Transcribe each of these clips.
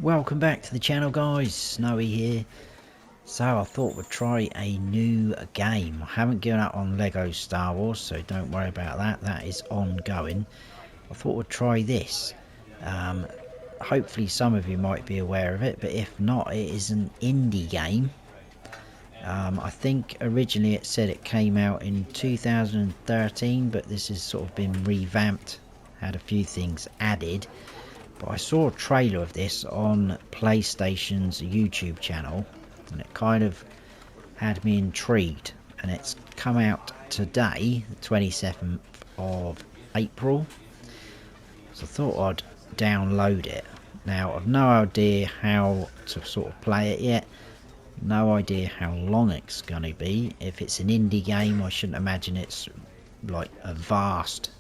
Welcome back to the channel, guys. Snowy here. So I thought we'd try a new game. I haven't given up on Lego Star Wars, so don't worry about that. That is ongoing. I thought we'd try this. Hopefully some of you might be aware of it, but if not, it is an indie game. I think originally it said it came out in 2013, but this has sort of been revamped, had a few things added. But I saw a trailer of this on PlayStation's YouTube channel and it kind of had me intrigued, and it's come out today, the 27th of April, so I thought I'd download it. Now I've no idea how to sort of play it yet, no idea how long it's going to be. If it's an indie game, I shouldn't imagine it's like a vast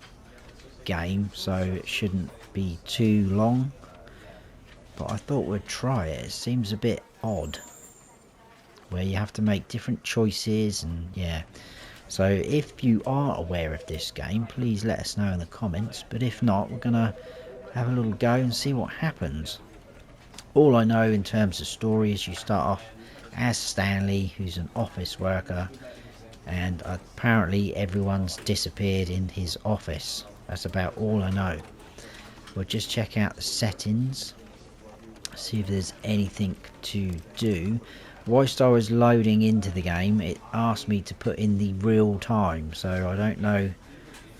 game, so it shouldn't be too long, but I thought we'd try it. It seems a bit odd where you have to make different choices, and yeah, so if you are aware of this game, please let us know in the comments, but if not, we're gonna have a little go and see what happens. All I know in terms of story is you start off as Stanley, who's an office worker, and apparently everyone's disappeared in his office. That's about all I know. We'll just check out the settings, see if there's anything to do. Whilst I was loading into the game, it asked me to put in the real time, so I don't know,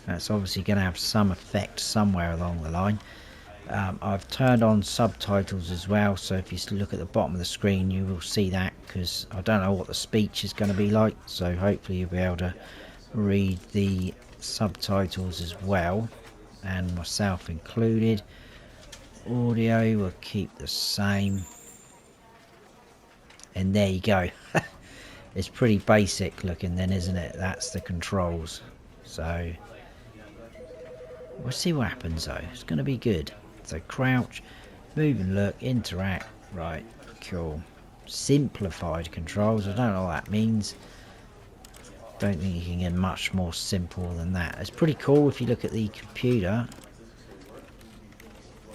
that's obviously going to have some effect somewhere along the line. I've turned on subtitles as well, so if you look at the bottom of the screen you will see that, because I don't know what the speech is going to be like, so hopefully you'll be able to read the subtitles as well, and myself included. Audio will keep the same, and there you go. It's pretty basic looking then, isn't it? That's the controls, so we'll see what happens though. It's going to be good. So crouch, move and look, interact. Right, cool. Simplified controls, I don't know what that means. Don't think you can get much more simple than that. It's pretty cool. If you look at the computer,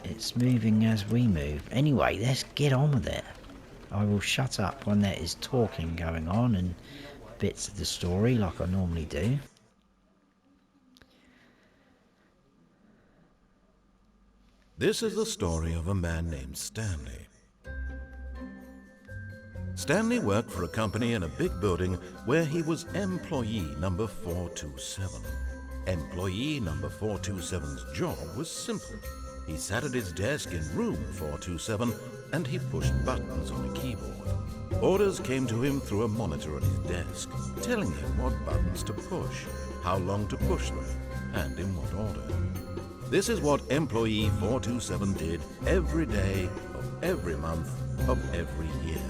it's moving as we move. Anyway, let's get on with it. I will shut up when there is talking going on and bits of the story like I normally do. This is the story of a man named Stanley. Stanley worked for a company in a big building where he was employee number 427. Employee number 427's job was simple. He sat at his desk in room 427 and he pushed buttons on a keyboard. Orders came to him through a monitor on his desk, telling him what buttons to push, how long to push them, and in what order. This is what employee 427 did every day of every month of every year.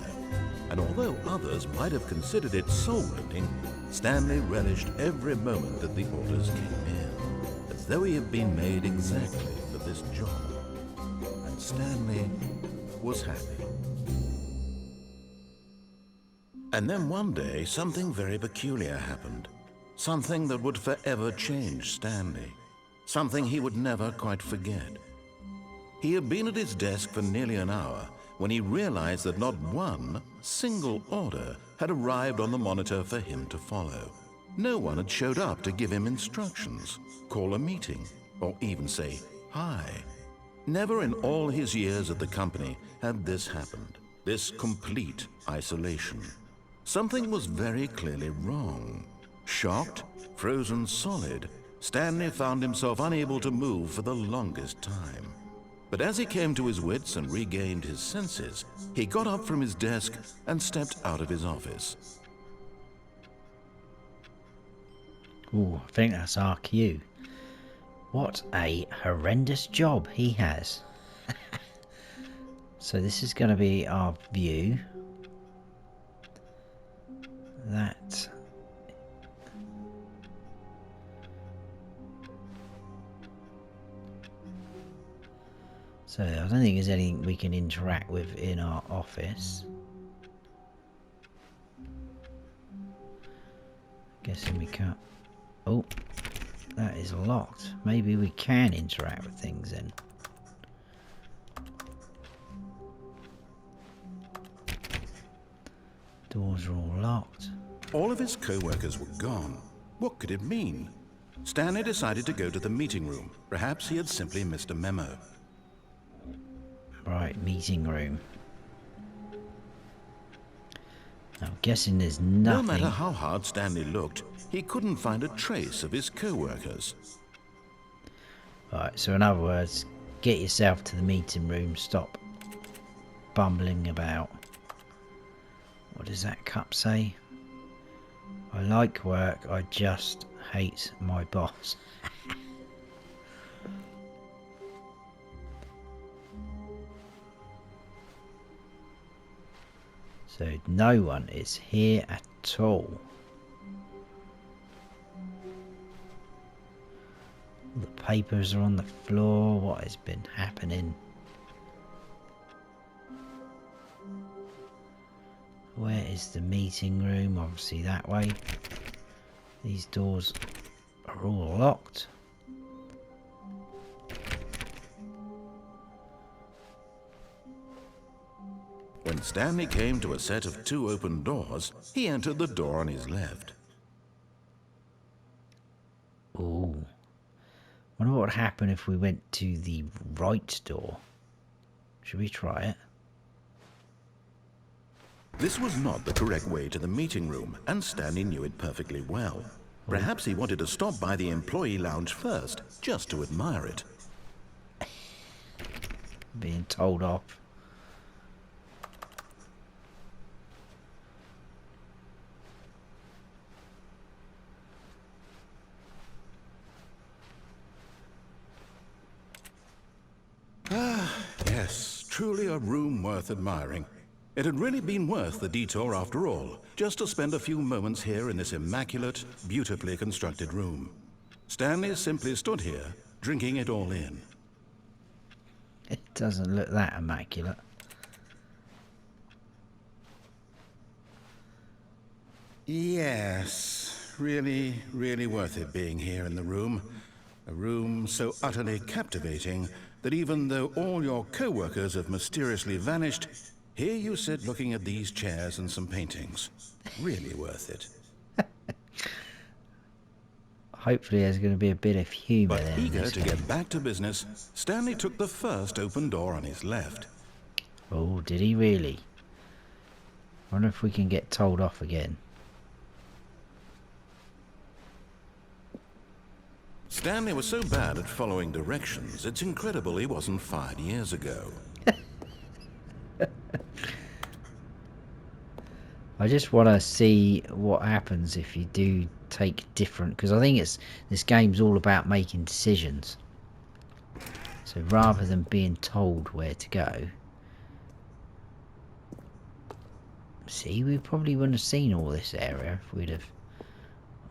And although others might have considered it soul-rending, Stanley relished every moment that the orders came in, as though he had been made exactly for this job. And Stanley was happy. And then one day, something very peculiar happened. Something that would forever change Stanley. Something he would never quite forget. He had been at his desk for nearly an hour when he realized that not one single order had arrived on the monitor for him to follow. No one had showed up to give him instructions, call a meeting, or even say hi. Never in all his years at the company had this happened, this complete isolation. Something was very clearly wrong. Shocked, frozen solid, Stanley found himself unable to move for the longest time. But as he came to his wits and regained his senses, he got up from his desk and stepped out of his office. Ooh, I think that's our cue. What a horrendous job he has. So this is going to be our view. That... So I don't think there's anything we can interact with in our office. Guessing we can't. Oh, that is locked. Maybe we can interact with things then. Doors are all locked. All of his co-workers were gone. What could it mean? Stanley decided to go to the meeting room. Perhaps he had simply missed a memo. Right, meeting room. I'm guessing there's nothing. No matter how hard Stanley looked, he couldn't find a trace of his co-workers. Right, so in other words, get yourself to the meeting room. Stop bumbling about. What does that cup say? I like work, I just hate my boss. So no one is here at all. The papers are on the floor. What has been happening? Where is the meeting room? Obviously that way. These doors are all locked. When Stanley came to a set of 2 open doors, he entered the door on his left. Ooh. Wonder what would happen if we went to the right door. Should we try it? This was not the correct way to the meeting room, and Stanley knew it perfectly well. Perhaps he wanted to stop by the employee lounge first, just to admire it. Being told off. Yes, truly a room worth admiring. It had really been worth the detour after all, just to spend a few moments here in this immaculate, beautifully constructed room. Stanley simply stood here, drinking it all in. It doesn't look that immaculate. Yes, really, really worth it being here in the room. A room so utterly captivating that even though all your co-workers have mysteriously vanished, here you sit looking at these chairs and some paintings. Really worth it. Hopefully there's going to be a bit of humour But there in eager this to game. get back to business, Stanley took the first open door on his left. Oh, did he really? Wonder if we can get told off again. Stanley was so bad at following directions, it's incredible he wasn't fired years ago. I just want to see what happens if you do take different, because I think this game's all about making decisions. So rather than being told where to go, see, we probably wouldn't have seen all this area if we'd have.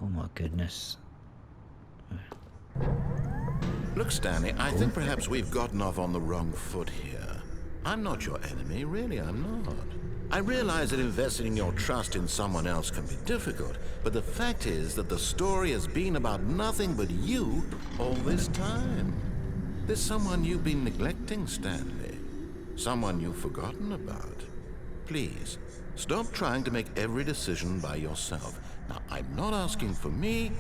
Oh my goodness. Look, Stanley, I think perhaps we've gotten off on the wrong foot here. I'm not your enemy, really, I'm not. I realize that investing your trust in someone else can be difficult, but the fact is that the story has been about nothing but you all this time. There's someone you've been neglecting, Stanley. Someone you've forgotten about. Please, stop trying to make every decision by yourself. Now, I'm not asking for me,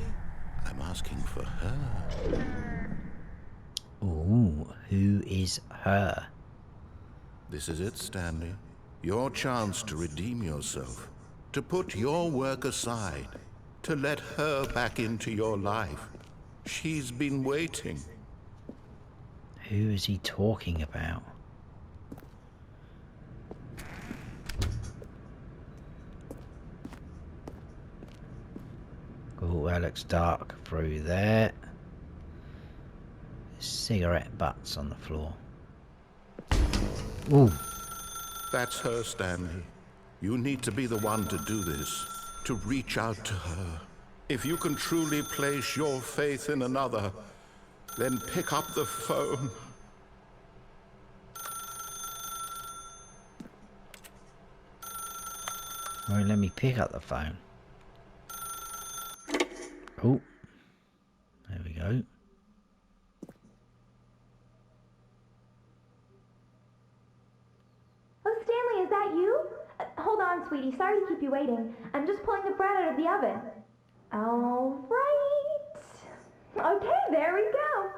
I'm asking for her. Ooh, who is her? This is it, Stanley. Your chance to redeem yourself, to put your work aside, to let her back into your life. She's been waiting. Who is he talking about? Oh, that looks dark through there. Cigarette butts on the floor. Ooh. That's her, Stanley. You need to be the one to do this, to reach out to her. If you can truly place your faith in another, then pick up the phone. Won't let me pick up the phone. Oh. There we go. Oh, Stanley, is that you? Hold on, sweetie. Sorry to keep you waiting. I'm just pulling the bread out of the oven. All right. Okay, there we go.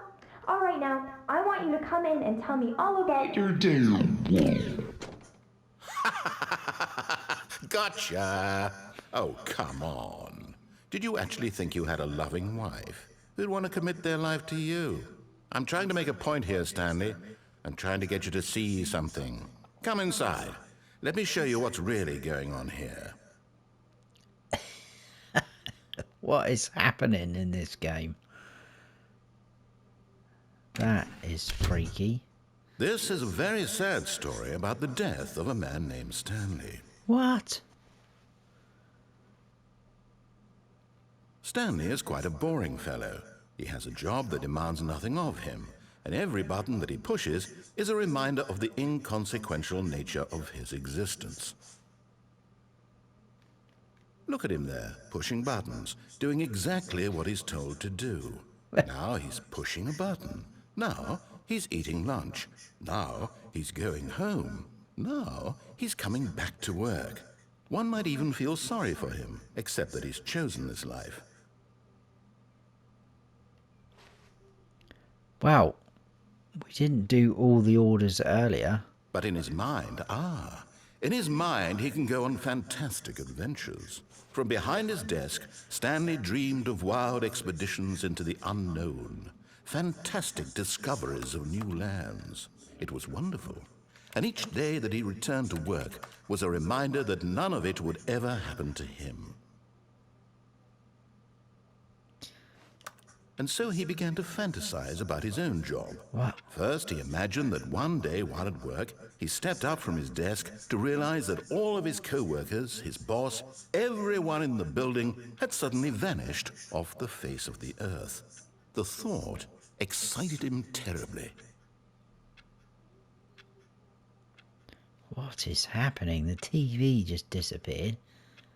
All right, now, I want you to come in and tell me all about your day. Gotcha! Oh, come on. Did you actually think you had a loving wife who'd want to commit their life to you? I'm trying to make a point here, Stanley. I'm trying to get you to see something. Come inside. Let me show you what's really going on here. What is happening in this game? That is freaky. This is a very sad story about the death of a man named Stanley. What? Stanley is quite a boring fellow. He has a job that demands nothing of him, and every button that he pushes is a reminder of the inconsequential nature of his existence. Look at him there, pushing buttons, doing exactly what he's told to do. Now he's pushing a button. Now he's eating lunch. Now he's going home. Now he's coming back to work. One might even feel sorry for him, except that he's chosen this life. Well, we didn't do all the orders earlier. But in his mind, in his mind he can go on fantastic adventures. From behind his desk, Stanley dreamed of wild expeditions into the unknown, fantastic discoveries of new lands. It was wonderful. And each day that he returned to work was a reminder that none of it would ever happen to him. And so he began to fantasize about his own job. Wow. First, he imagined that one day while at work, he stepped up from his desk to realize that all of his co-workers, his boss, everyone in the building had suddenly vanished off the face of the earth. The thought excited him terribly. What is happening? The TV just disappeared.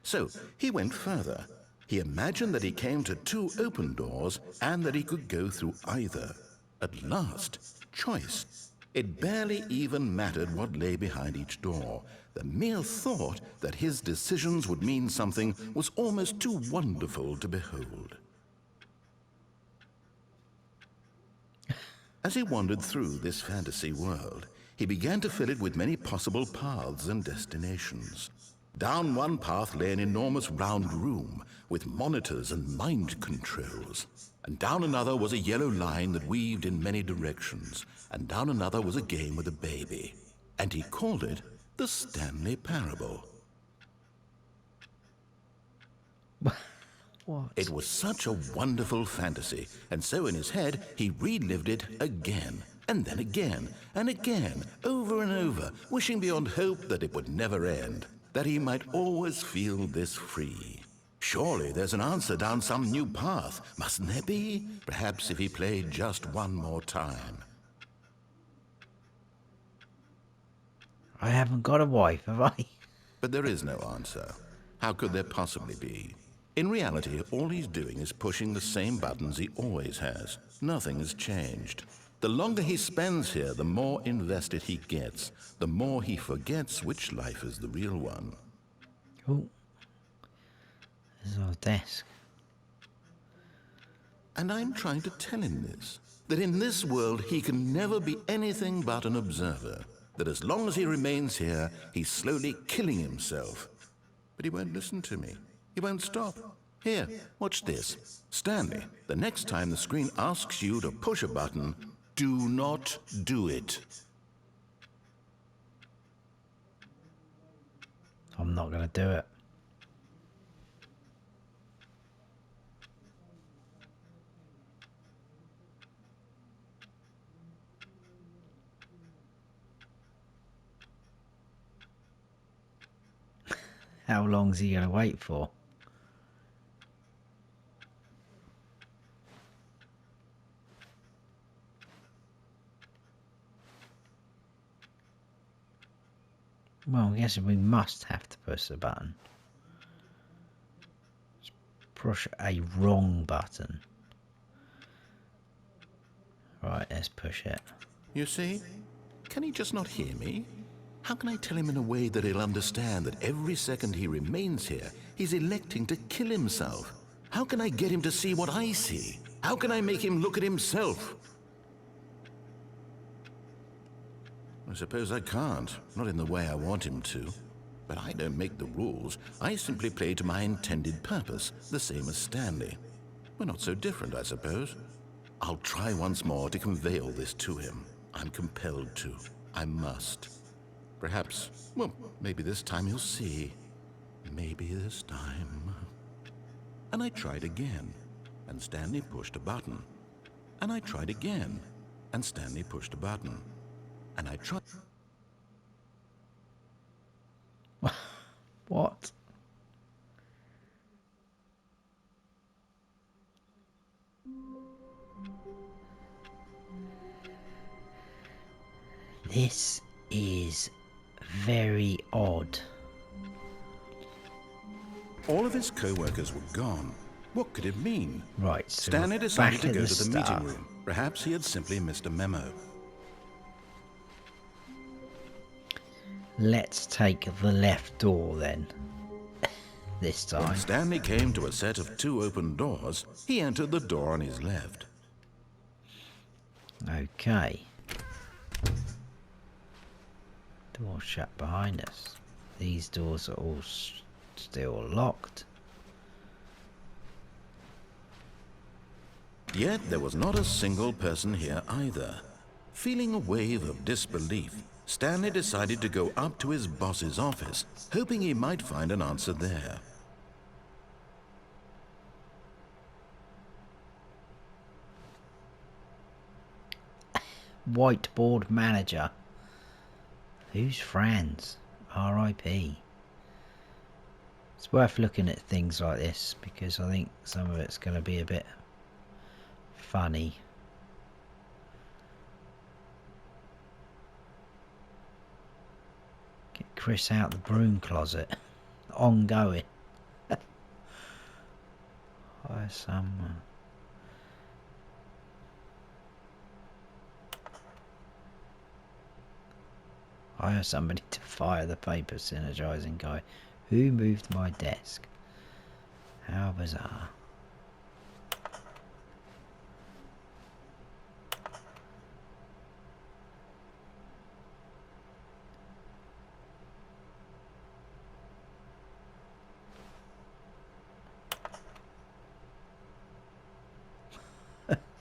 So he went further. He imagined that he came to 2 open doors and that he could go through either. At last, choice. It barely even mattered what lay behind each door. The mere thought that his decisions would mean something was almost too wonderful to behold. As he wandered through this fantasy world, he began to fill it with many possible paths and destinations. Down one path lay an enormous round room with monitors and mind controls. And down another was a yellow line that weaved in many directions. And down another was a game with a baby. And he called it the Stanley Parable. What? It was such a wonderful fantasy, and so in his head he relived it again, and then again, and again, over and over, wishing beyond hope that it would never end, that he might always feel this free. Surely there's an answer down some new path, mustn't there be? Perhaps if he played just one more time. I haven't got a wife, have I? But there is no answer. How could there possibly be? In reality, all he's doing is pushing the same buttons he always has. Nothing has changed. The longer he spends here, the more invested he gets, the more he forgets which life is the real one. Oh, there's our desk. And I'm trying to tell him this, that in this world he can never be anything but an observer, that as long as he remains here, he's slowly killing himself. But he won't listen to me. He won't stop. Here, watch this. Stanley, the next time the screen asks you to push a button, do not do it. I'm not going to do it. How long's he going to wait for? Well, I guess we must have to push the button. Let's push a wrong button. Right, let's push it. You see? Can he just not hear me? How can I tell him in a way that he'll understand that every second he remains here, he's electing to kill himself? How can I get him to see what I see? How can I make him look at himself? I suppose I can't, not in the way I want him to. But I don't make the rules. I simply play to my intended purpose, the same as Stanley. We're not so different, I suppose. I'll try once more to convey all this to him. I'm compelled to. I must. Perhaps, well, maybe this time he'll see. Maybe this time. And I tried again, and Stanley pushed a button. And I tried again, and Stanley pushed a button. And I tried... What? This is very odd. All of his co-workers were gone. What could it mean? Right, so Stanley decided to go to the start. meeting room. Perhaps he had simply missed a memo. Let's take the left door then. This time. When Stanley came to a set of 2 open doors, he entered the door on his left. Okay. Door shut behind us. These doors are all still locked. Yet there was not a single person here either. Feeling a wave of disbelief, Stanley decided to go up to his boss's office, hoping he might find an answer there. Whiteboard manager. Who's Franz? R.I.P. It's worth looking at things like this because I think some of it's going to be a bit funny. Get Chris out the broom closet. Ongoing. Hire someone. Hire somebody to fire the paper synergizing guy. Who moved my desk? How bizarre.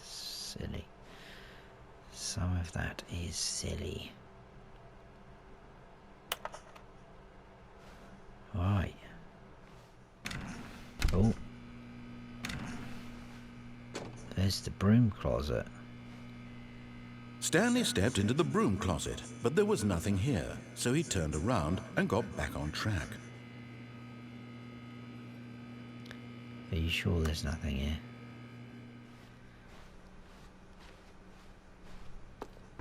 Silly. Some of that is silly. Right. Oh. There's the broom closet. Stanley stepped into the broom closet, but there was nothing here, so he turned around and got back on track. Are you sure there's nothing here?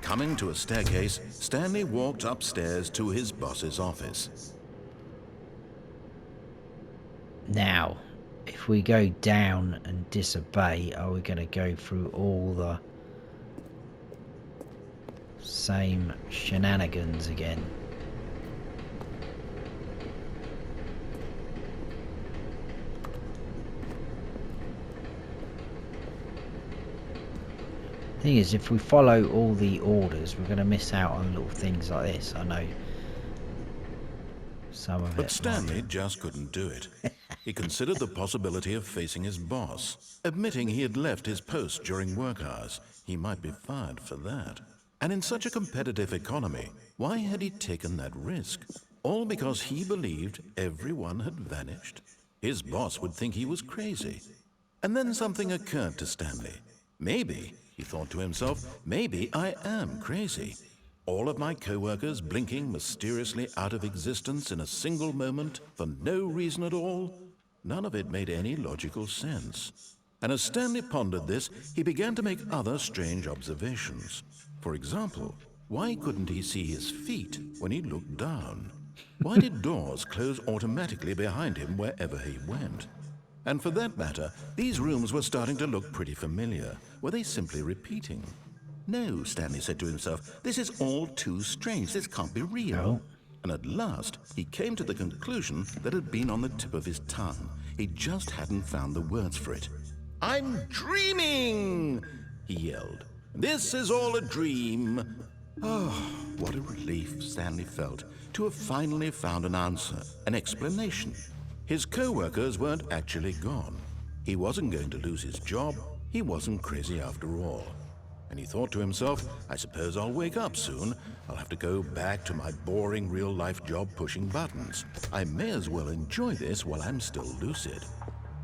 Coming to a staircase, Stanley walked upstairs to his boss's office. Now, if we go down and disobey, are we going to go through all the same shenanigans again? Thing is, if we follow all the orders, we're going to miss out on little things like this. I know some of it. But Stanley just couldn't do it. He considered the possibility of facing his boss, admitting he had left his post during work hours. He might be fired for that. And in such a competitive economy, why had he taken that risk? All because he believed everyone had vanished? His boss would think he was crazy. And then something occurred to Stanley. Maybe, he thought to himself, maybe I am crazy. All of my co-workers blinking mysteriously out of existence in a single moment for no reason at all? None of it made any logical sense. And as Stanley pondered this, he began to make other strange observations. For example, why couldn't he see his feet when he looked down? Why did doors close automatically behind him wherever he went? And for that matter, these rooms were starting to look pretty familiar. Were they simply repeating? No, Stanley said to himself, this is all too strange. This can't be real. No. and at last he came to the conclusion that had been on the tip of his tongue. He just hadn't found the words for it. "I'm dreaming!" he yelled. "This is all a dream." Oh, what a relief Stanley felt to have finally found an answer, an explanation. His co-workers weren't actually gone. He wasn't going to lose his job. He wasn't crazy after all. And he thought to himself, I suppose I'll wake up soon. I'll have to go back to my boring real-life job pushing buttons. I may as well enjoy this while I'm still lucid.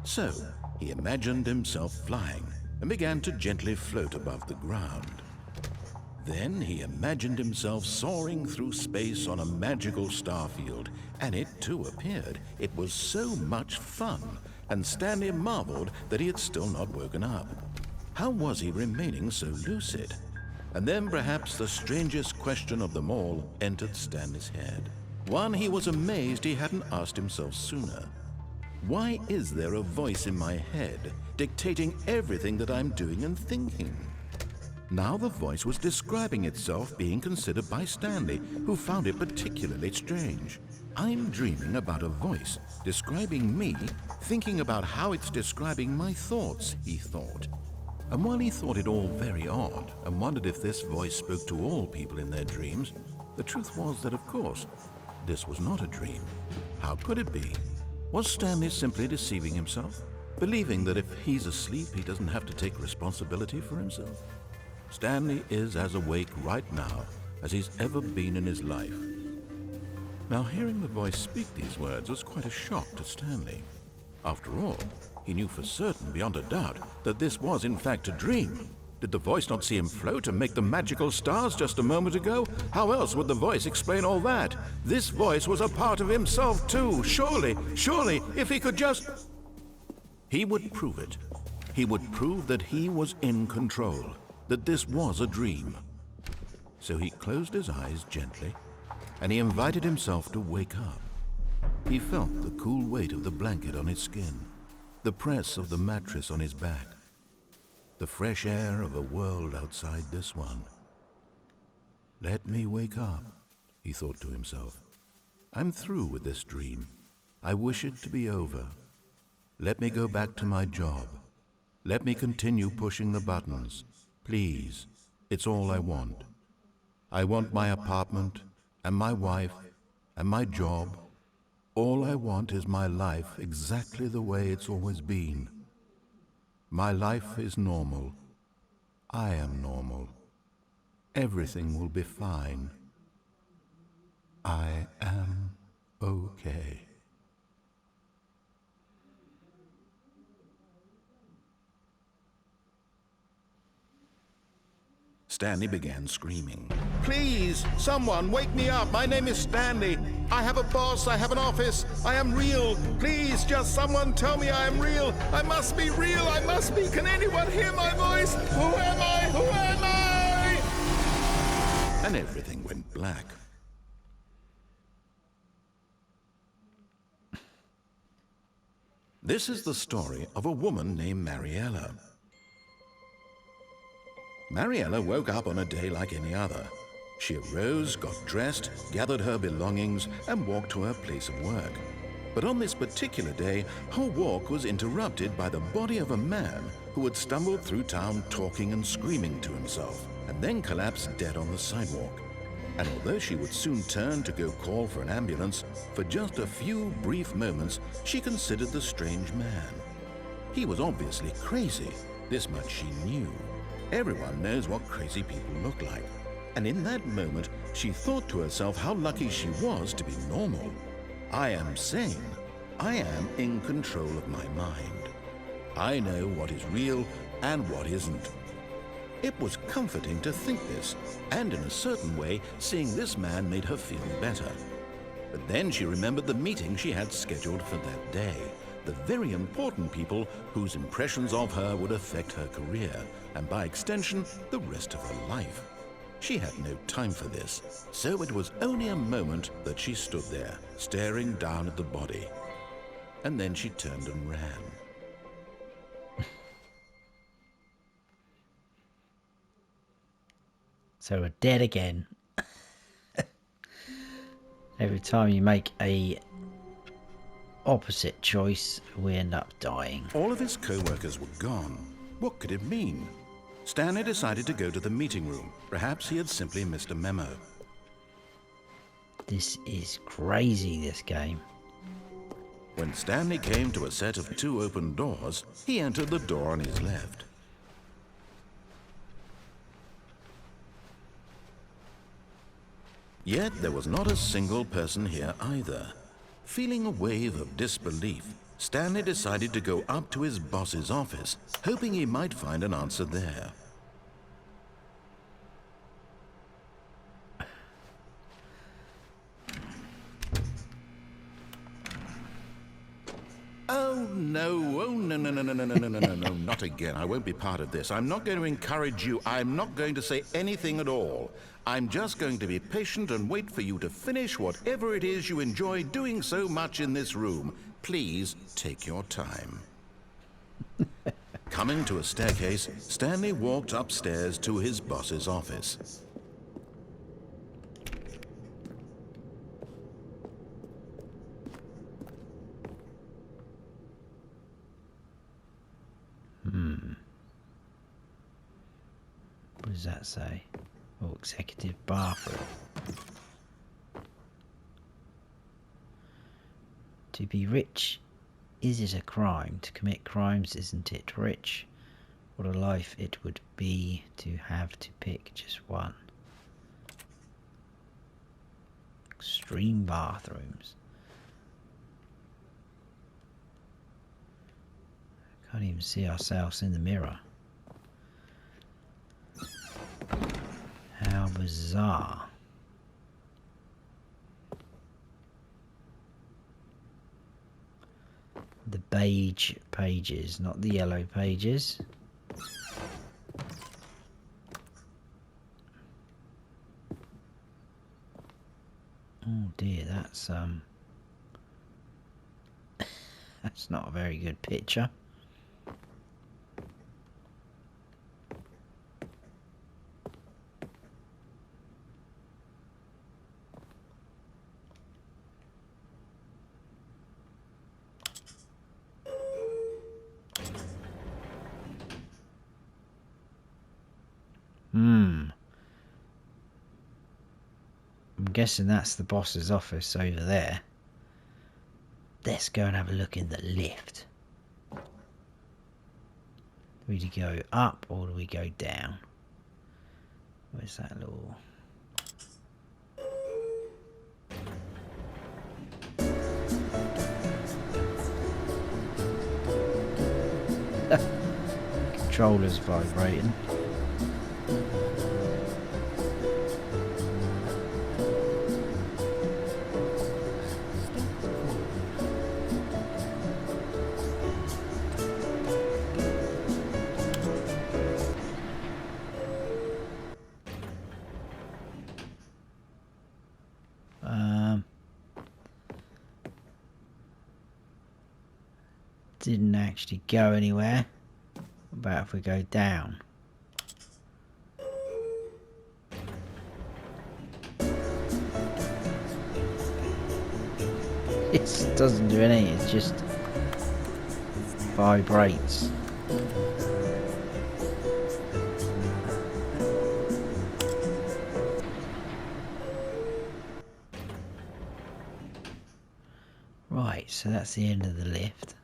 So, he imagined himself flying and began to gently float above the ground. Then he imagined himself soaring through space on a magical starfield, and it too appeared. It was so much fun, and Stanley marveled that he had still not woken up. How was he remaining so lucid? And then perhaps the strangest question of them all entered Stanley's head. One he was amazed he hadn't asked himself sooner. Why is there a voice in my head dictating everything that I'm doing and thinking? Now the voice was describing itself being considered by Stanley, who found it particularly strange. I'm dreaming about a voice describing me, thinking about how it's describing my thoughts, he thought. And while he thought it all very odd and wondered if this voice spoke to all people in their dreams, the truth was that, of course, this was not a dream. How could it be? Was Stanley simply deceiving himself, believing that if he's asleep, he doesn't have to take responsibility for himself? Stanley is as awake right now as he's ever been in his life. Now, hearing the voice speak these words was quite a shock to Stanley. After all, he knew for certain, beyond a doubt, that this was in fact a dream. Did the voice not see him float and make the magical stars just a moment ago? How else would the voice explain all that? This voice was a part of himself too. Surely, if he could just... He would prove it. He would prove that he was in control, that this was a dream. So he closed his eyes gently, and he invited himself to wake up. He felt the cool weight of the blanket on his skin, the press of the mattress on his back, the fresh air of a world outside this one. Let me wake up, he thought to himself. I'm through with this dream. I wish it to be over. Let me go back to my job. Let me continue pushing the buttons. Please, it's all I want. I want my apartment, and my wife, and my job. All I want is my life exactly the way it's always been. My life is normal. I am normal. Everything will be fine. I am okay. Stanley began screaming. Please, someone, wake me up. My name is Stanley. I have a boss. I have an office. I am real. Please, just someone tell me I am real. I must be real. I must be. Can anyone hear my voice? Who am I? Who am I? And everything went black. This is the story of a woman named Mariella. Mariella woke up on a day like any other. She arose, got dressed, gathered her belongings, and walked to her place of work. But on this particular day, her walk was interrupted by the body of a man who had stumbled through town talking and screaming to himself, and then collapsed dead on the sidewalk. And although she would soon turn to go call for an ambulance, for just a few brief moments, she considered the strange man. He was obviously crazy. This much she knew. Everyone knows what crazy people look like. And in that moment, she thought to herself how lucky she was to be normal. I am sane. I am in control of my mind. I know what is real and what isn't. It was comforting to think this, and in a certain way, seeing this man made her feel better. But then she remembered the meeting she had scheduled for that day. The very important people whose impressions of her would affect her career, and by extension, the rest of her life. She had no time for this, so it was only a moment that she stood there, staring down at the body. And then she turned and ran. So we're dead again. Every time you make a opposite choice, we end up dying. All of his co-workers were gone. What could it mean? Stanley decided to go to the meeting room. Perhaps he had simply missed a memo. This is crazy, this game. When Stanley came to a set of 2 open doors, he entered the door on his left. Yet there was not a single person here either. Feeling a wave of disbelief, Stanley decided to go up to his boss's office, hoping he might find an answer there. Oh no, no, not again. I won't be part of this. I'm not going to encourage you. I'm not going to say anything at all. I'm just going to be patient and wait for you to finish whatever it is you enjoy doing so much in this room. Please take your time. Coming to a staircase, Stanley walked upstairs to his boss's office. What does that say? Oh, executive bathroom. To be rich, is it a crime? To commit crimes, isn't it rich? What a life it would be to have to pick just one. Extreme bathrooms. Can't even see ourselves in the mirror. How bizarre. The beige pages, not the yellow pages. Oh dear, that's that's not a very good picture. I'm guessing that's the boss's office over there. Let's go and have a look in the lift. Do we go up or do we go down? Where's that little... Controller's vibrating. Didn't actually go anywhere. What about if we go down? It doesn't do anything, it just vibrates. Right, so that's the end of the lift.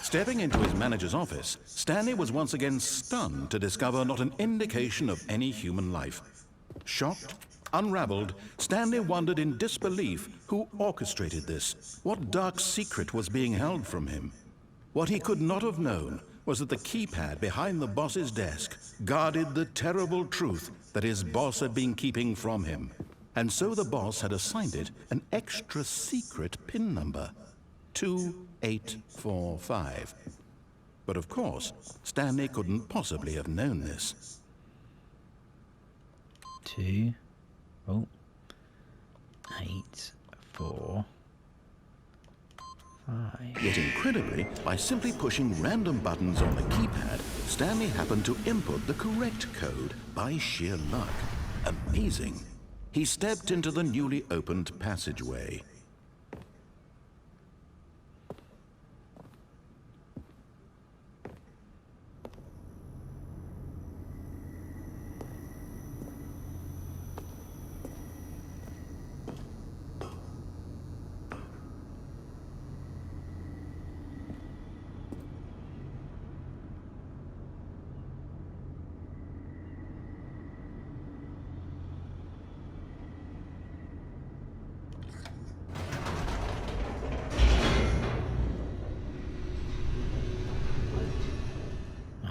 Stepping into his manager's office, Stanley was once again stunned to discover not an indication of any human life. Shocked, unraveled, Stanley wondered in disbelief who orchestrated this. What dark secret was being held from him? What he could not have known was that the keypad behind the boss's desk guarded the terrible truth that his boss had been keeping from him. And so the boss had assigned it an extra secret PIN number. 2845. But of course, Stanley couldn't possibly have known this. 2, 8, 4, Yet incredibly, by simply pushing random buttons on the keypad, Stanley happened to input the correct code by sheer luck. Amazing. He stepped into the newly opened passageway.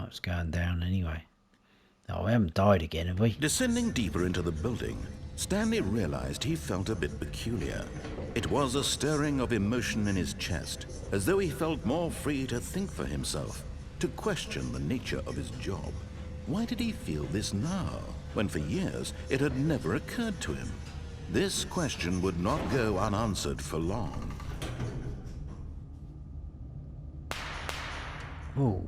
It's going down anyway. Oh, we haven't died again, have we? Descending deeper into the building, Stanley realized he felt a bit peculiar. It was a stirring of emotion in his chest, as though he felt more free to think for himself, to question the nature of his job. Why did he feel this now, when for years it had never occurred to him? This question would not go unanswered for long. Oh.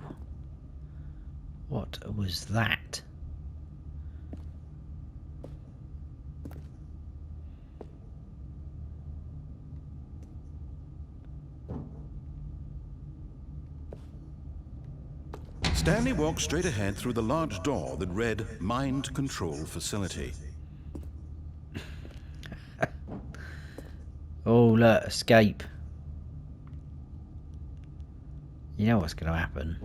What was that? Stanley walked straight ahead through the large door that read Mind Control Facility. Oh, look, escape. You know what's going to happen.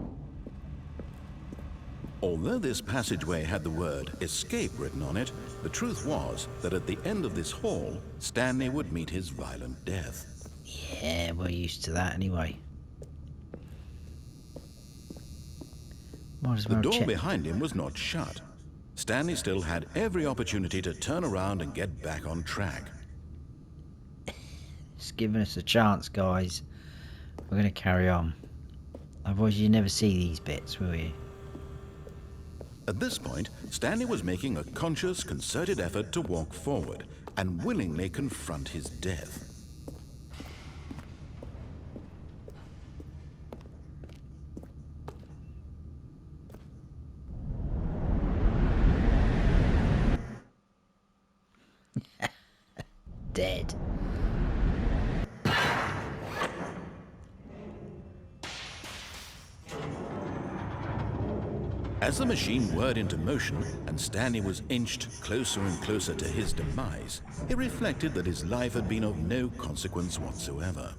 Although this passageway had the word escape written on it, the truth was that at the end of this hall, Stanley would meet his violent death. Yeah, we're used to that anyway. Might as The well door check. behind him was not shut. Stanley still had every opportunity to turn around and get back on track. Just giving us a chance, guys. We're going to carry on. Otherwise you never see these bits, will you? At this point, Stanley was making a conscious, concerted effort to walk forward and willingly confront his death. Dead. As the machine whirred into motion and Stanley was inched closer and closer to his demise, he reflected that his life had been of no consequence whatsoever.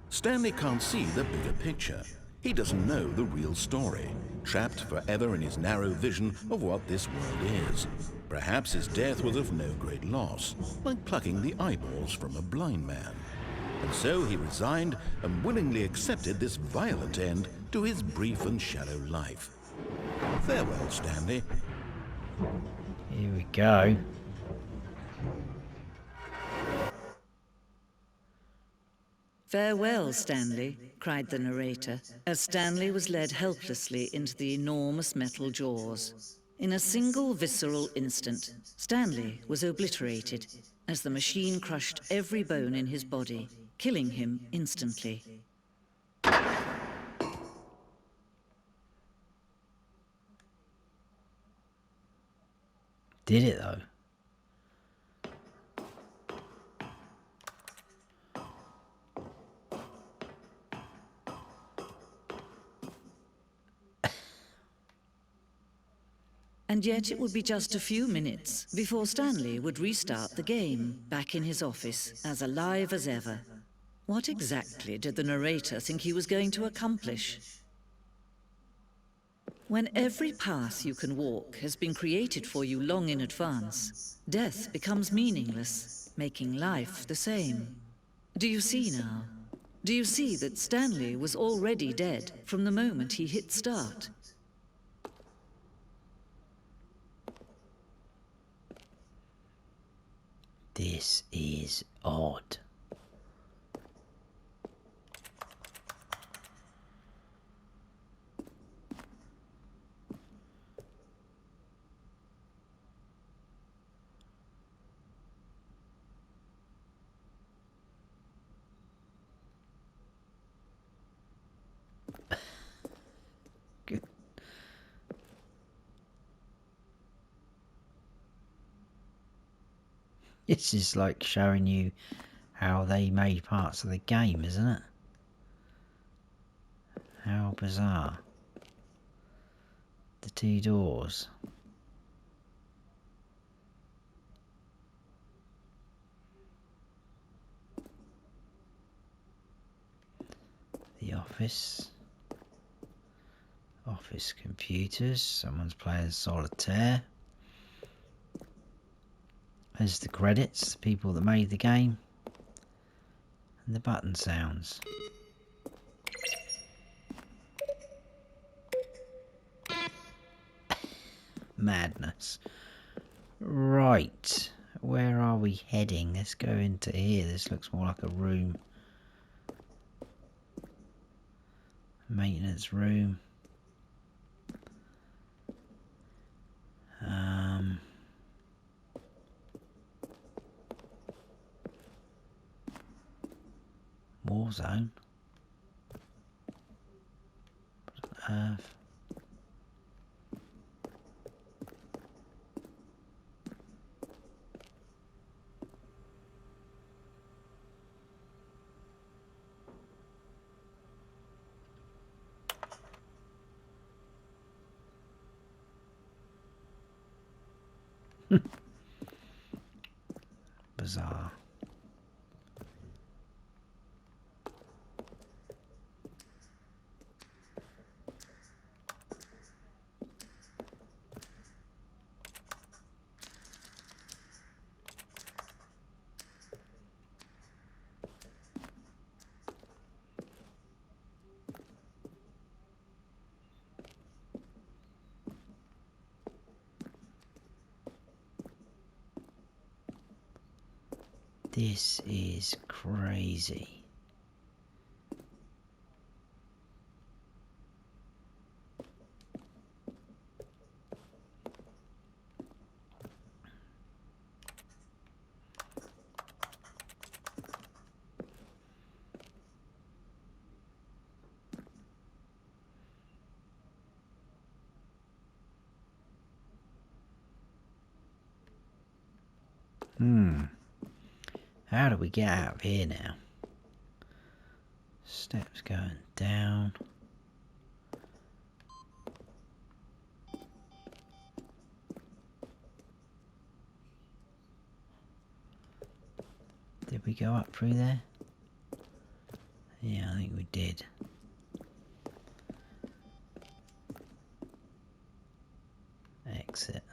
Stanley can't see the bigger picture. He doesn't know the real story, trapped forever in his narrow vision of what this world is. Perhaps his death was of no great loss, like plucking the eyeballs from a blind man. And so he resigned and willingly accepted this violent end to his brief and shallow life. Farewell, Stanley. Here we go. "Farewell, Stanley," cried the narrator, as Stanley was led helplessly into the enormous metal jaws. In a single visceral instant, Stanley was obliterated as the machine crushed every bone in his body, killing him instantly. Did it though? And yet it would be just a few minutes before Stanley would restart the game, back in his office, as alive as ever. What exactly did the narrator think he was going to accomplish? When every path you can walk has been created for you long in advance, death becomes meaningless, making life the same. Do you see now? Do you see that Stanley was already dead from the moment he hit start? This is odd. This is like showing you how they made parts of the game, isn't it? How bizarre. The two doors. The office. Office computers. Someone's playing solitaire. There's the credits, the people that made the game. And the button sounds. Madness. Right. Where are we heading? Let's go into here. This looks more like a room. Maintenance room. Warzone. What on earth? Bizarre. This is crazy. How do we get out of here now? Steps going down. Did we go up through there? Yeah, I think we did. Exit.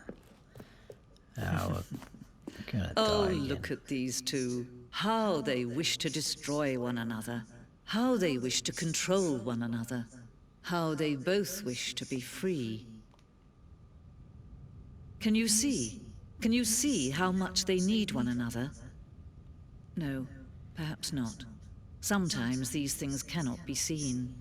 Oh, we're gonna die again. Look at these two. How they wish to destroy one another. How they wish to control one another. How they both wish to be free. Can you see? Can you see how much they need one another? No, perhaps not. Sometimes these things cannot be seen.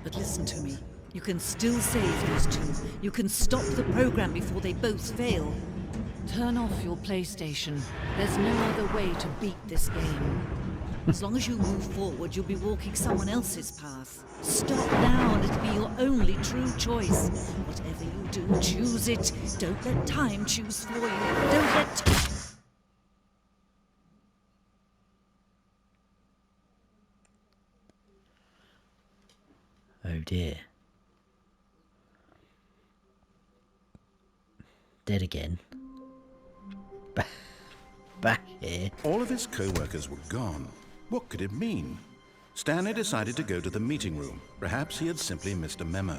But listen to me. You can still save these two. You can stop the program before they both fail. Turn off your PlayStation. There's no other way to beat this game. As long as you move forward, you'll be walking someone else's path. Stop now and it'll be your only true choice. Whatever you do, choose it. Don't let time choose for you. Don't let... Oh dear. Dead again. Back here. All of his co-workers were gone. What could it mean? Stanley decided to go to the meeting room. Perhaps he had simply missed a memo.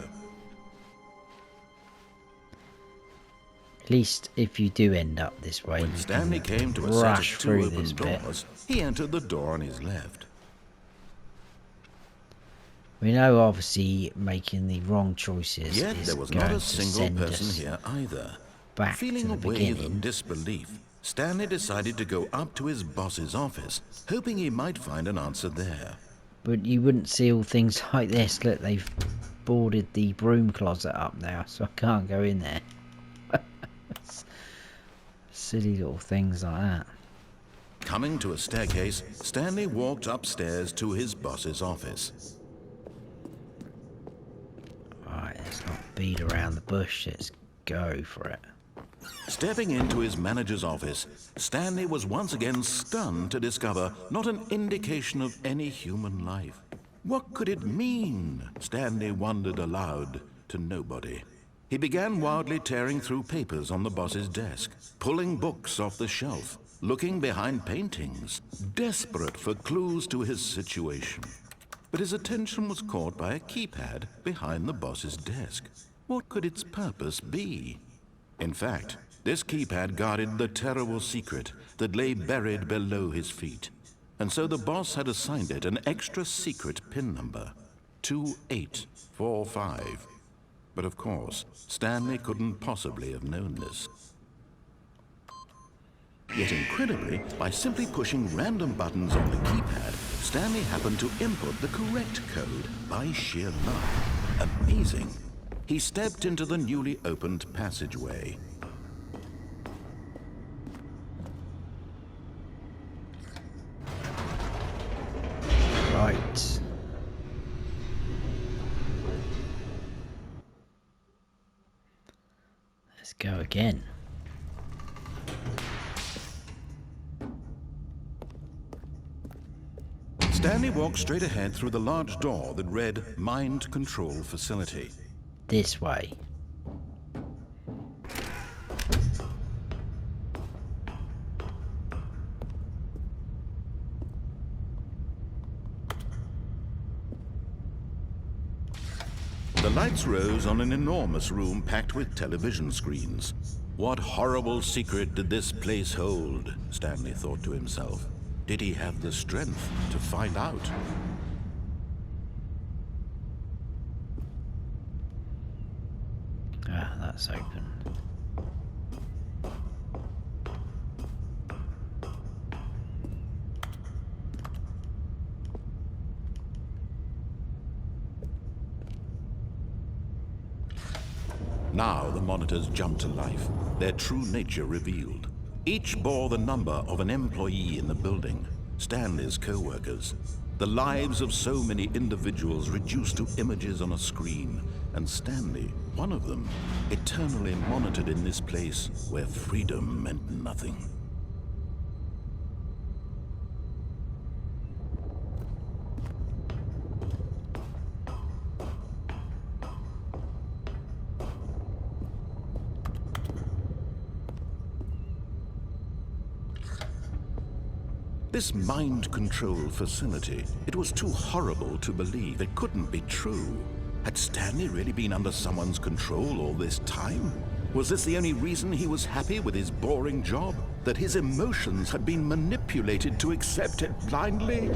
At least if you do end up this way, When you Stanley can came to a set rush of two through open this bit. doors, he entered the door on his left. We know obviously making the wrong choices Yet is there was going not a to single send person us here either. back Feeling to a the wave beginning. of disbelief, Stanley decided to go up to his boss's office, hoping he might find an answer there. But you wouldn't see all things like this. Look, they've boarded the broom closet up now, so I can't go in there. Silly little things like that. Coming to a staircase, Stanley walked upstairs to his boss's office. Right, let's not beat around the bush. Let's go for it. Stepping into his manager's office, Stanley was once again stunned to discover not an indication of any human life. What could it mean? Stanley wondered aloud to nobody. He began wildly tearing through papers on the boss's desk, pulling books off the shelf, looking behind paintings, desperate for clues to his situation. But his attention was caught by a keypad behind the boss's desk. What could its purpose be? In fact, this keypad guarded the terrible secret that lay buried below his feet. And so the boss had assigned it an extra secret PIN number, 2845. But of course, Stanley couldn't possibly have known this. Yet incredibly, by simply pushing random buttons on the keypad, Stanley happened to input the correct code by sheer luck. Amazing. He stepped into the newly opened passageway. Right. Let's go again. Stanley walked straight ahead through the large door that read Mind Control Facility. This way. The lights rose on an enormous room packed with television screens. What horrible secret did this place hold? Stanley thought to himself. Did he have the strength to find out? Ah, that's open. Now the monitors jumped to life, their true nature revealed. Each bore the number of an employee in the building, Stanley's co-workers. The lives of so many individuals reduced to images on a screen, and Stanley, one of them, eternally monitored in this place where freedom meant nothing. This mind control facility, it was too horrible to believe. It couldn't be true. Had Stanley really been under someone's control all this time? Was this the only reason he was happy with his boring job? That his emotions had been manipulated to accept it blindly?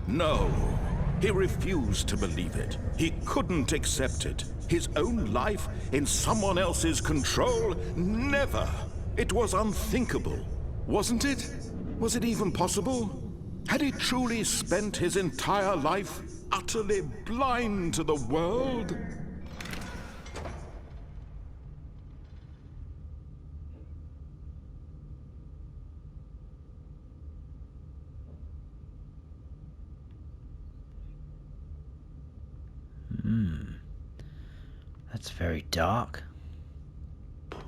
No. He refused to believe it. He couldn't accept it. His own life in someone else's control? Never! It was unthinkable. Wasn't it? Was it even possible? Had he truly spent his entire life utterly blind to the world? That's very dark.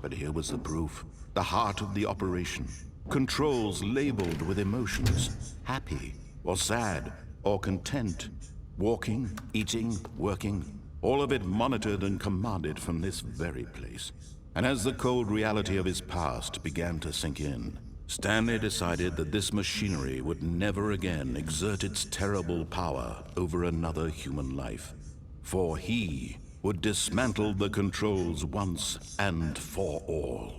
But here was the proof. The heart of the operation. Controls labeled with emotions. Happy, or sad, or content. Walking, eating, working. All of it monitored and commanded from this very place. And as the cold reality of his past began to sink in, Stanley decided that this machinery would never again exert its terrible power over another human life. For he would dismantle the controls once and for all.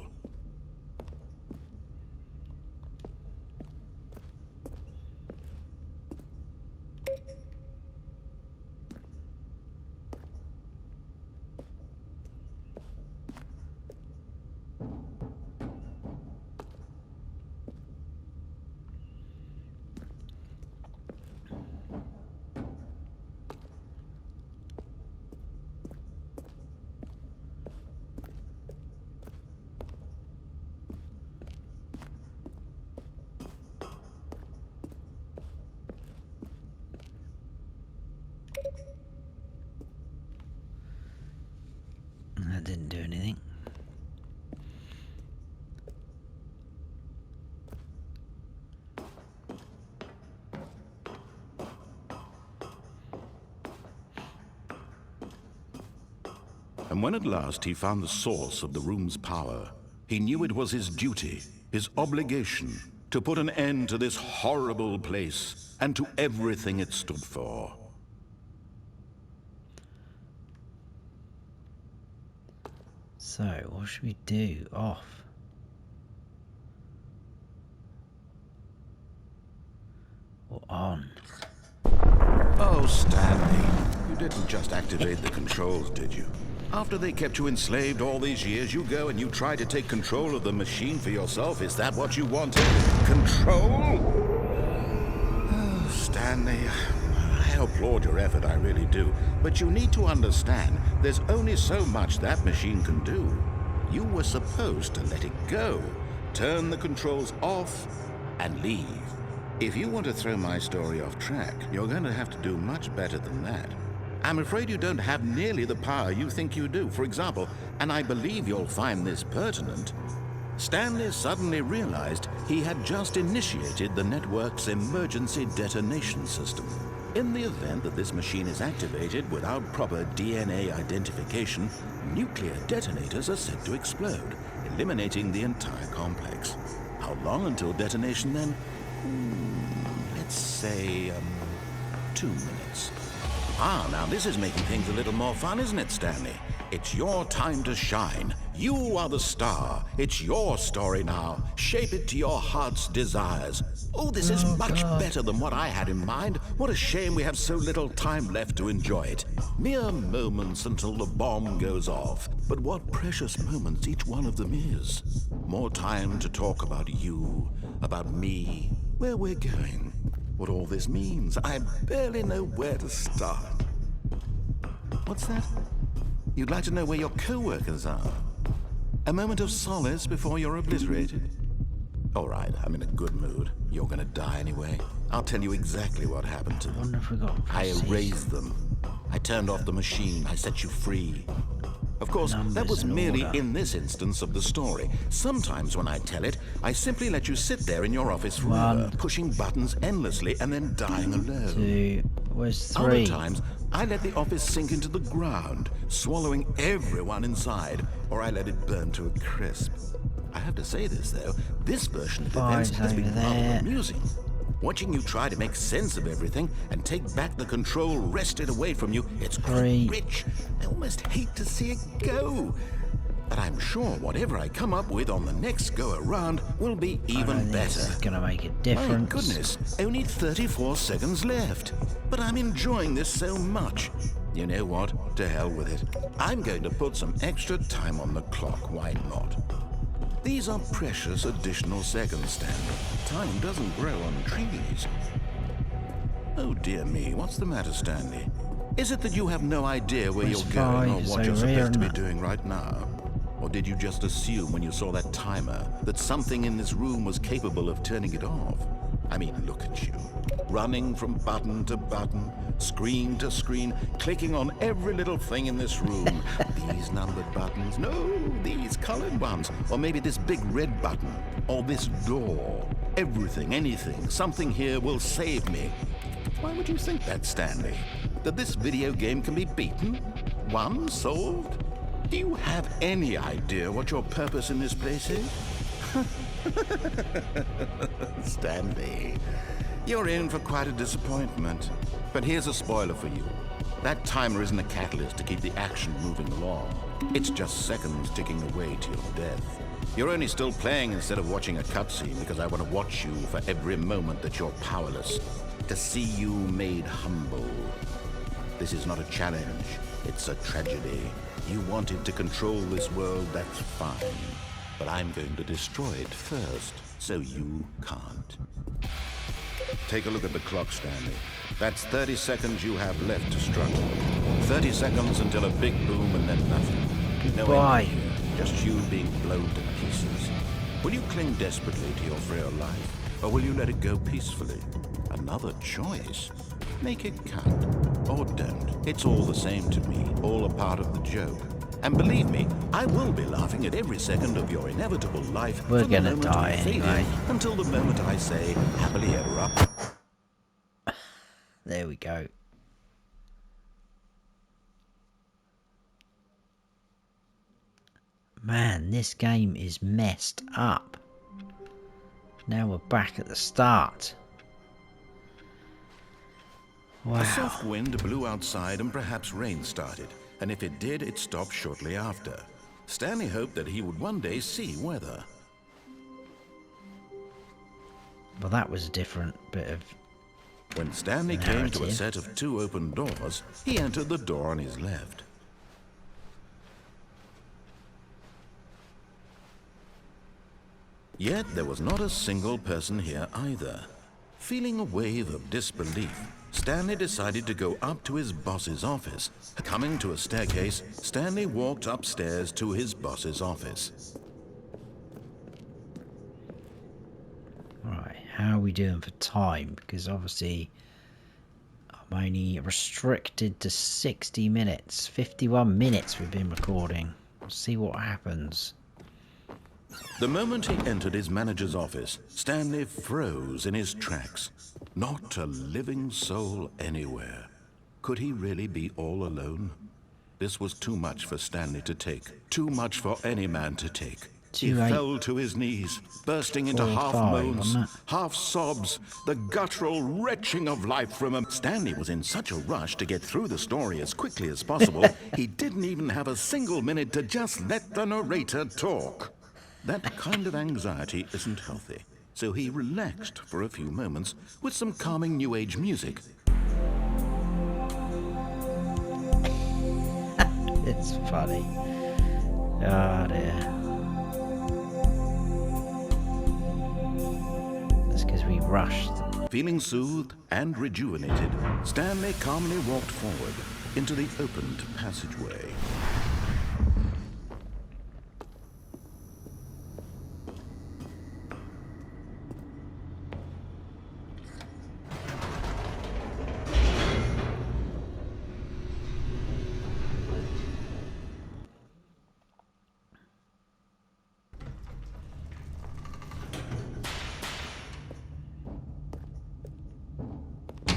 And when at last he found the source of the room's power, he knew it was his duty, his obligation, to put an end to this horrible place and to everything it stood for. So, what should we do? Off. Or on? Oh, Stanley, you didn't just activate the controls, did you? After they kept you enslaved all these years, you go and you try to take control of the machine for yourself. Is that what you wanted? Control? Oh, Stanley, I applaud your effort, I really do. But you need to understand, there's only so much that machine can do. You were supposed to let it go, turn the controls off, and leave. If you want to throw my story off track, you're going to have to do much better than that. I'm afraid you don't have nearly the power you think you do. For example, and I believe you'll find this pertinent, Stanley suddenly realized he had just initiated the network's emergency detonation system. In the event that this machine is activated without proper DNA identification, nuclear detonators are said to explode, eliminating the entire complex. How long until detonation then? Let's say, 2 minutes. Ah, now this is making things a little more fun, isn't it, Stanley? It's your time to shine. You are the star. It's your story now. Shape it to your heart's desires. Oh, this is much better than what I had in mind. What a shame we have so little time left to enjoy it. Mere moments until the bomb goes off. But what precious moments each one of them is. More time to talk about you, about me, where we're going, what all this means. I barely know where to start. What's that? You'd like to know where your co-workers are? A moment of solace before you're obliterated? All right, I'm in a good mood. You're gonna die anyway. I'll tell you exactly what happened to them. Wonder if we got I erased them. I turned off the machine. I set you free. Of course, that was merely in this instance of the story. Sometimes when I tell it, I simply let you sit there in your office forever, pushing buttons endlessly and then dying alone. 2. Where's 3? Other times, I let the office sink into the ground, swallowing everyone inside, or I let it burn to a crisp. I have to say this, though, this version of events has been rather amusing. Watching you try to make sense of everything and take back the control wrested away from you, it's quite rich. I almost hate to see it go. But I'm sure whatever I come up with on the next go-around will be even better. This is gonna make a difference. My goodness, only 34 seconds left. But I'm enjoying this so much. You know what? To hell with it. I'm going to put some extra time on the clock. Why not? These are precious additional seconds, Stanley. Time doesn't grow on trees. Oh dear me, what's the matter, Stanley? Is it that you have no idea where you're going or what you're supposed to be doing right now? Or did you just assume when you saw that timer that something in this room was capable of turning it off? I mean, look at you. Running from button to button, screen to screen, clicking on every little thing in this room. These numbered buttons, no, these colored ones. Or maybe this big red button, or this door. Everything, anything, something here will save me. Why would you think that, Stanley? That this video game can be beaten? Won? Solved? Do you have any idea what your purpose in this place is? Stanley, you're in for quite a disappointment. But here's a spoiler for you. That timer isn't a catalyst to keep the action moving along. It's just seconds ticking away to your death. You're only still playing instead of watching a cutscene because I want to watch you for every moment that you're powerless. To see you made humble. This is not a challenge. It's a tragedy. You wanted to control this world, that's fine. But I'm going to destroy it first, so you can't. Take a look at the clock, Stanley. That's 30 seconds you have left to struggle. 30 seconds until a big boom and then nothing. No end here, just you being blown to pieces. Will you cling desperately to your frail life, or will you let it go peacefully? Another choice. Make it count, or don't. It's all the same to me, all a part of the joke. And believe me, I will be laughing at every second of your inevitable life. We're gonna die anyway. Until the moment I say, happily ever after. There we go. Man, this game is messed up. Now we're back at the start. Wow. A soft wind blew outside and perhaps rain started, and if it did, it stopped shortly after. Stanley hoped that he would one day see weather. Well, that was a different bit of... When Stanley came to a set of 2 open doors, he entered the door on his left. Yet there was not a single person here either. Feeling a wave of disbelief, Stanley decided to go up to his boss's office. Coming to a staircase, Stanley walked upstairs to his boss's office. Right, how are we doing for time? Because obviously I'm only restricted to 60 minutes. 51 minutes we've been recording. We'll see what happens. The moment he entered his manager's office, Stanley froze in his tracks. Not a living soul anywhere. Could he really be all alone? This was too much for Stanley to take. Too much for any man to take. He fell to his knees, bursting into half moans, half sobs, the guttural retching of life from him. Stanley was in such a rush to get through the story as quickly as possible, he didn't even have a single minute to just let the narrator talk. That kind of anxiety isn't healthy, so he relaxed for a few moments with some calming New Age music. It's funny. Oh dear. That's because we rushed. Feeling soothed and rejuvenated, Stanley calmly walked forward into the opened passageway.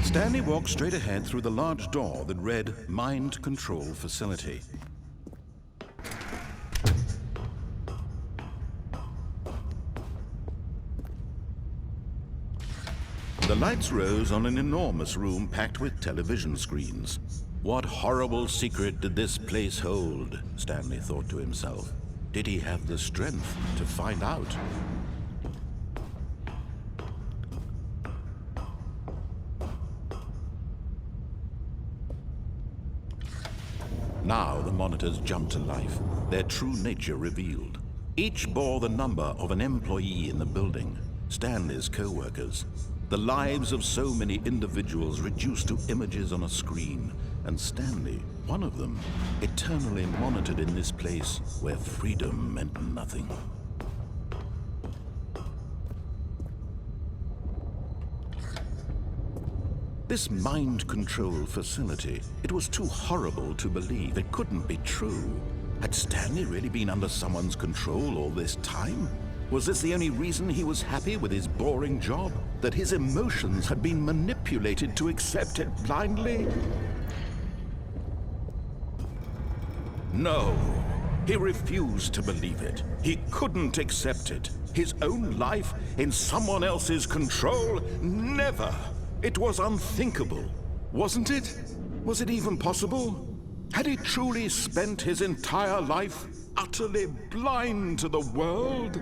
Stanley walked straight ahead through the large door that read Mind Control Facility. The lights rose on an enormous room packed with television screens. What horrible secret did this place hold? Stanley thought to himself. Did he have the strength to find out? Now the monitors jumped to life, their true nature revealed. Each bore the number of an employee in the building, Stanley's co-workers. The lives of so many individuals reduced to images on a screen, and Stanley, one of them, eternally monitored in this place where freedom meant nothing. This mind control facility, it was too horrible to believe. It couldn't be true. Had Stanley really been under someone's control all this time? Was this the only reason he was happy with his boring job? That his emotions had been manipulated to accept it blindly? No, he refused to believe it. He couldn't accept it. His own life in someone else's control? Never! It was unthinkable, wasn't it? Was it even possible? Had he truly spent his entire life utterly blind to the world?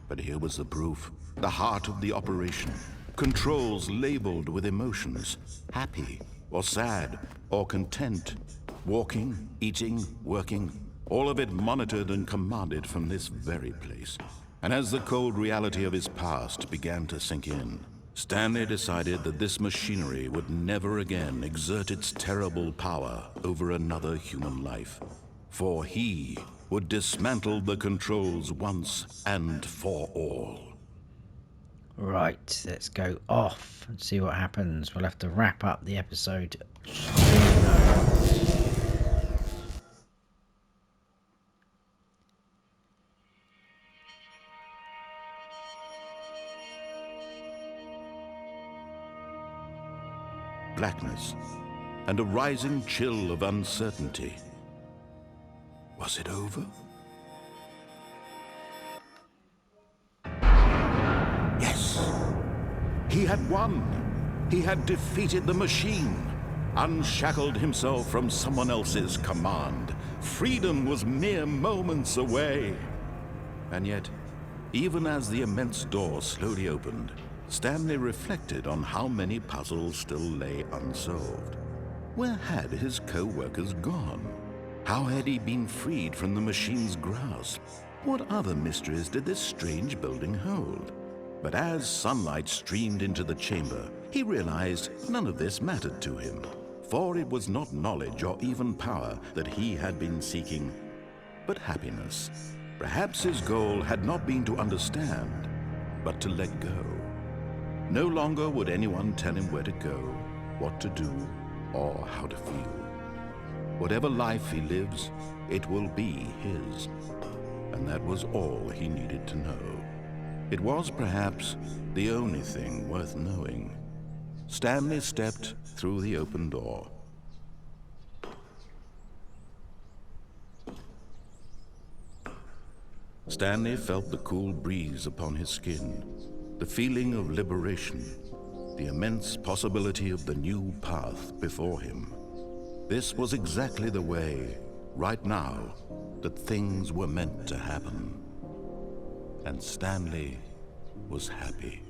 But here was the proof, the heart of the operation. Controls labeled with emotions, happy or sad or content. Walking, eating, working, all of it monitored and commanded from this very place. And as the cold reality of his past began to sink in, Stanley decided that this machinery would never again exert its terrible power over another human life. For he would dismantle the controls once and for all. Right, let's go off and see what happens. We'll have to wrap up the episode. Blackness and a rising chill of uncertainty. Was it over? Yes! He had won! He had defeated the machine! Unshackled himself from someone else's command. Freedom was mere moments away. And yet, even as the immense door slowly opened, Stanley reflected on how many puzzles still lay unsolved. Where had his co-workers gone? How had he been freed from the machine's grasp? What other mysteries did this strange building hold? But as sunlight streamed into the chamber, he realized none of this mattered to him. For it was not knowledge or even power that he had been seeking, but happiness. Perhaps his goal had not been to understand, but to let go. No longer would anyone tell him where to go, what to do, or how to feel. Whatever life he lives, it will be his. And that was all he needed to know. It was perhaps the only thing worth knowing. Stanley stepped through the open door. Stanley felt the cool breeze upon his skin, the feeling of liberation, the immense possibility of the new path before him. This was exactly the way, right now, that things were meant to happen. And Stanley was happy.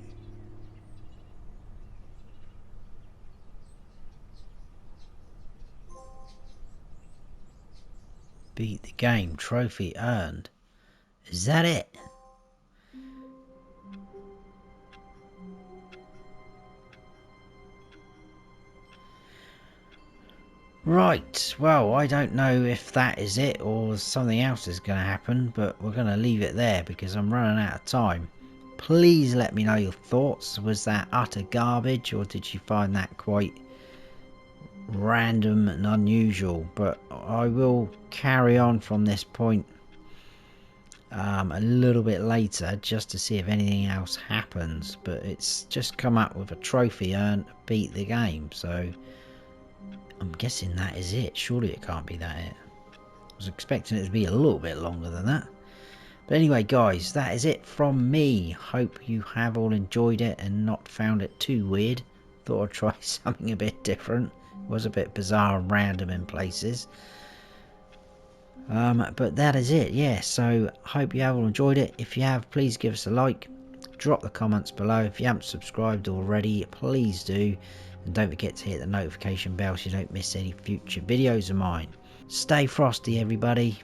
Beat the game, trophy earned. Is that it? Right, well, I don't know if that is it or something else is going to happen, but we're going to leave it there because I'm running out of time. Please let me know your thoughts. Was that utter garbage, or did you find that quite random and unusual? But I will carry on from this point a little bit later just to see if anything else happens. But it's just come up with a trophy earned, beat the game, so I'm guessing that is it. Surely it can't be that it. I was expecting it to be a little bit longer than that. But anyway, guys, that is it from me. Hope you have all enjoyed it and not found it too weird. Thought I'd try something a bit different. It was a bit bizarre and random in places. But that is it, yeah. So, hope you have all enjoyed it. If you have, please give us a like. Drop the comments below. If you haven't subscribed already, please do. And don't forget to hit the notification bell so you don't miss any future videos of mine. Stay frosty, everybody.